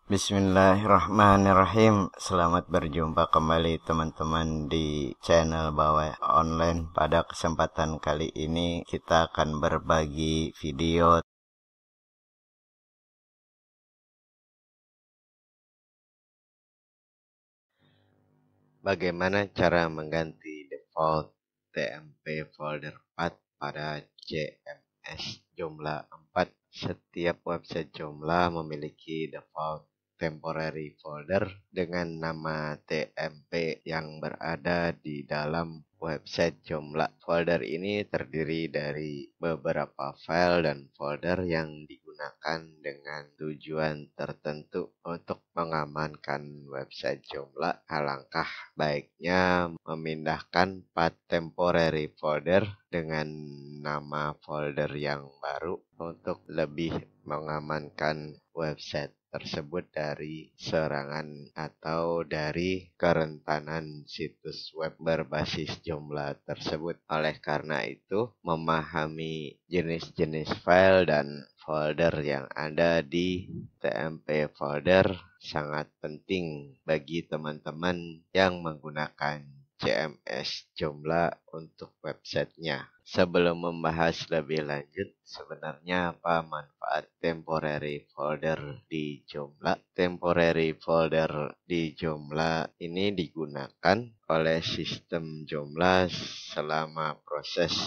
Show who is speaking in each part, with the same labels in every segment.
Speaker 1: Bismillahirrahmanirrahim. Selamat berjumpa kembali teman-teman di channel Bawah Online. Pada kesempatan kali ini kita akan berbagi video bagaimana cara mengganti default TMP folder path pada CMS Joomla 4. Setiap website Joomla memiliki default temporary folder dengan nama TMP yang berada di dalam website Joomla. Folder ini terdiri dari beberapa file dan folder yang digunakan dengan tujuan tertentu untuk mengamankan website Joomla. Alangkah baiknya memindahkan path temporary folder dengan nama folder yang baru untuk lebih mengamankan website tersebut dari serangan atau dari kerentanan situs web berbasis Joomla tersebut. Oleh karena itu, memahami jenis-jenis file dan folder yang ada di TMP folder sangat penting bagi teman-teman yang menggunakan CMS Joomla untuk websitenya. Sebelum membahas lebih lanjut, sebenarnya apa manfaat temporary folder di Joomla? Temporary folder di Joomla ini digunakan oleh sistem Joomla selama proses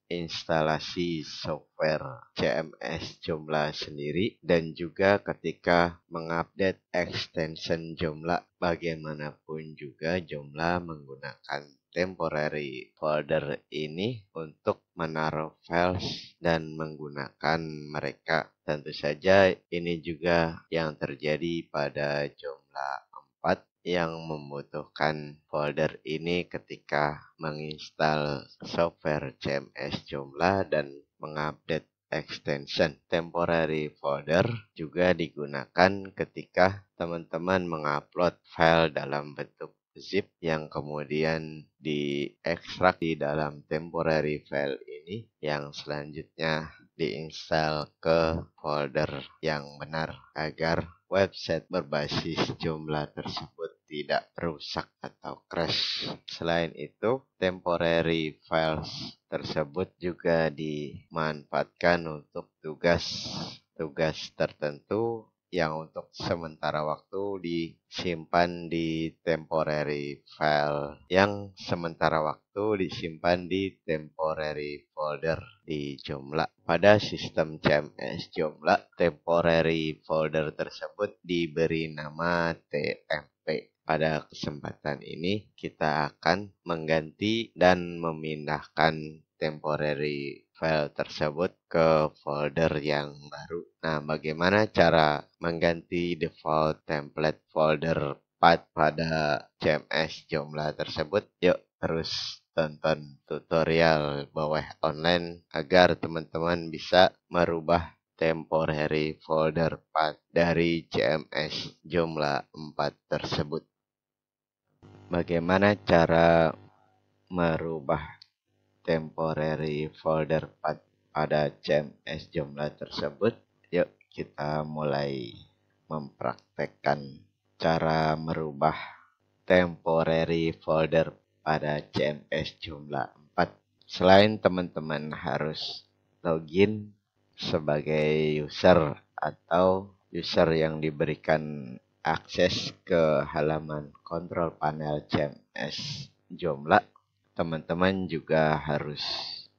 Speaker 1: instalasi software CMS Joomla sendiri dan juga ketika mengupdate extension Joomla. Bagaimanapun juga Joomla menggunakan temporary folder ini untuk menaruh files dan menggunakan mereka. Tentu saja ini juga yang terjadi pada Joomla 4 yang membutuhkan folder ini ketika menginstal software CMS Joomla dan mengupdate extension. Temporary folder juga digunakan ketika teman-teman mengupload file dalam bentuk zip yang kemudian diekstrak di dalam temporary file ini yang selanjutnya diinstal ke folder yang benar agar website berbasis Joomla tersebut tidak rusak atau crash. Selain itu, temporary files tersebut juga dimanfaatkan untuk tugas tertentu yang untuk sementara waktu disimpan di temporary file, yang sementara waktu disimpan di temporary folder di Joomla. Pada sistem CMS Joomla, temporary folder tersebut diberi nama TMP. Pada kesempatan ini kita akan mengganti dan memindahkan temporary file tersebut ke folder yang baru. Nah, bagaimana cara mengganti default template folder path pada CMS Joomla tersebut? Yuk terus tonton tutorial Bawah Online agar teman-teman bisa merubah temporary folder path dari CMS Joomla 4 tersebut. Bagaimana cara merubah temporary folder path pada CMS Joomla tersebut? Yuk kita mulai mempraktekkan cara merubah temporary folder pada CMS Joomla 4. Selain teman-teman harus login sebagai user atau user yang diberikan akses ke halaman kontrol panel CMS Joomla, teman-teman juga harus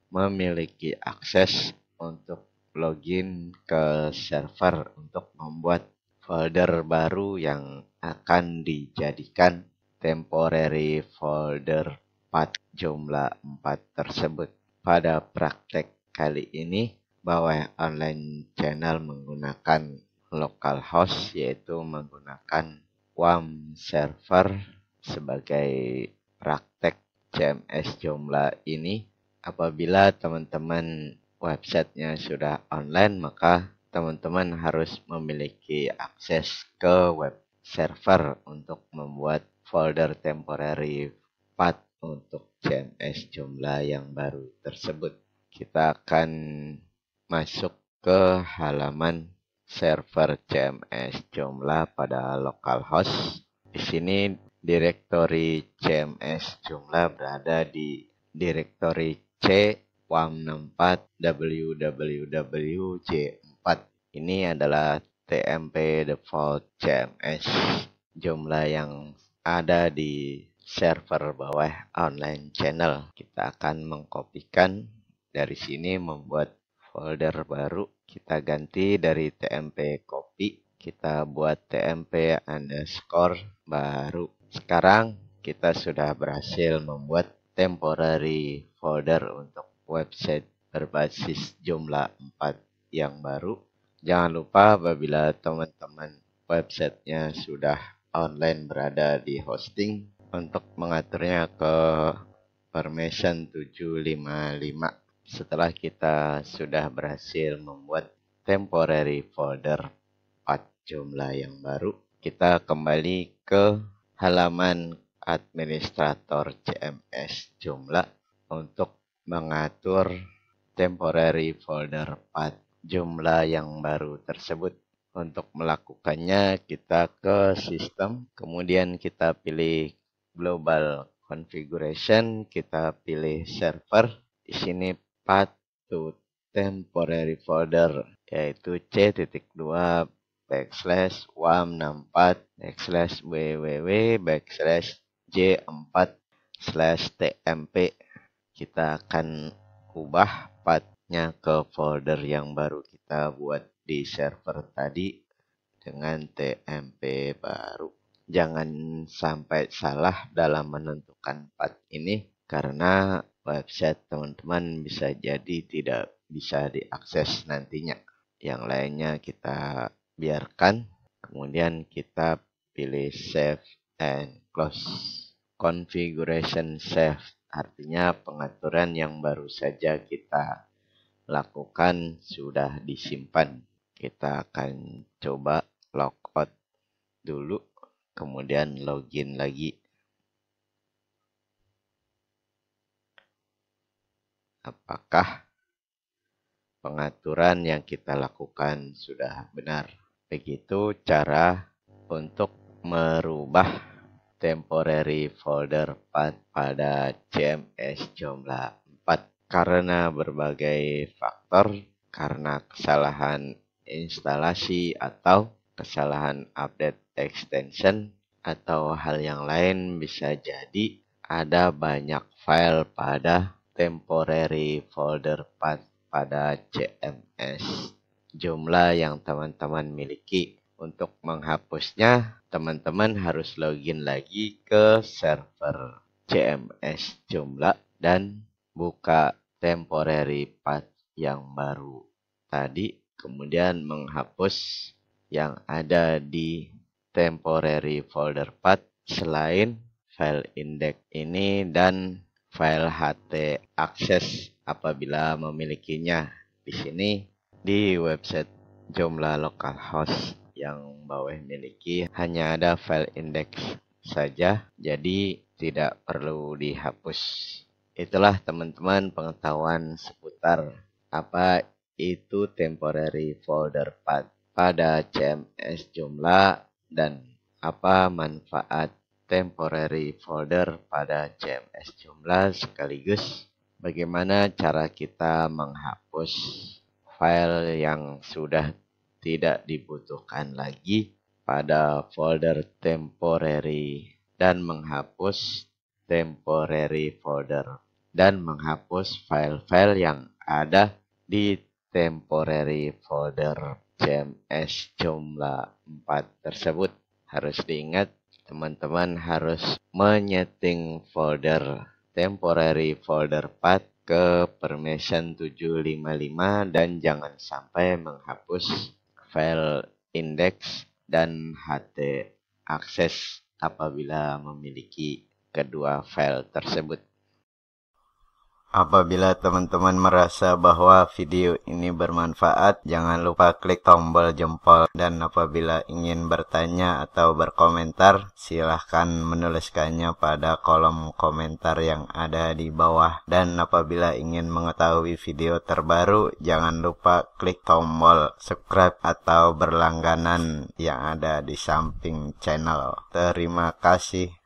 Speaker 1: memiliki akses untuk login ke server untuk membuat folder baru yang akan dijadikan temporary folder path Joomla 4 tersebut. Pada praktek kali ini, Bawah Online Channel menggunakan localhost, yaitu menggunakan WAM server sebagai praktek CMS Joomla ini. Apabila teman-teman websitenya sudah online, maka teman-teman harus memiliki akses ke web server untuk membuat folder temporary path untuk CMS Joomla yang baru tersebut. Kita akan masuk ke halaman server CMS Joomla pada localhost. Di sini direktori CMS Joomla berada di direktori C WAM64 www.j4. Ini adalah TMP default CMS Joomla yang ada di server bawah online channel. Kita akan mengkopikan dari sini, membuat folder baru. Kita ganti dari TMP copy, kita buat TMP underscore baru. Sekarang kita sudah berhasil membuat temporary folder untuk website berbasis Joomla 4 yang baru. Jangan lupa apabila teman-teman websitenya sudah online berada di hosting, untuk mengaturnya ke permission 755. Setelah kita sudah berhasil membuat temporary folder path Joomla yang baru, kita kembali ke halaman administrator CMS Joomla untuk mengatur temporary folder path Joomla yang baru tersebut. Untuk melakukannya, kita ke sistem, kemudian kita pilih global configuration, kita pilih server. Di sini path to temporary folder yaitu c.2/www/j4/tmp. Kita akan ubah pathnya ke folder yang baru kita buat di server tadi dengan TMP baru. Jangan sampai salah dalam menentukan path ini, karena website teman-teman bisa jadi tidak bisa diakses nantinya. Yang lainnya kita biarkan, kemudian kita pilih save and close. Configuration save artinya pengaturan yang baru saja kita lakukan sudah disimpan. Kita akan coba logout dulu, kemudian login lagi. Apakah pengaturan yang kita lakukan sudah benar? Begitu cara untuk merubah temporary folder path pada CMS Joomla 4. Karena berbagai faktor, karena kesalahan instalasi atau kesalahan update extension atau hal yang lain, bisa jadi ada banyak file pada temporary folder path pada CMS Joomla yang teman-teman miliki. Untuk menghapusnya, teman-teman harus login lagi ke server CMS Joomla dan buka temporary path yang baru tadi, kemudian menghapus yang ada di temporary folder path selain file index ini dan file ht access apabila memilikinya. Di sini di website Joomla localhost yang bawah miliki hanya ada file index saja, jadi tidak perlu dihapus. Itulah teman-teman pengetahuan seputar apa itu temporary folder path pada CMS Joomla dan apa manfaat temporary folder pada CMS Joomla, sekaligus bagaimana cara kita menghapus file yang sudah tidak dibutuhkan lagi pada folder temporary dan menghapus temporary folder dan menghapus file-file yang ada di temporary folder CMS Joomla 4 tersebut. Harus diingat, teman-teman harus menyeting folder temporary folder path ke permission 755 dan jangan sampai menghapus file index dan ht access apabila memiliki kedua file tersebut. Apabila teman-teman merasa bahwa video ini bermanfaat, jangan lupa klik tombol jempol. Dan apabila ingin bertanya atau berkomentar, silahkan menuliskannya pada kolom komentar yang ada di bawah. Dan apabila ingin mengetahui video terbaru, jangan lupa klik tombol subscribe atau berlangganan yang ada di samping channel. Terima kasih.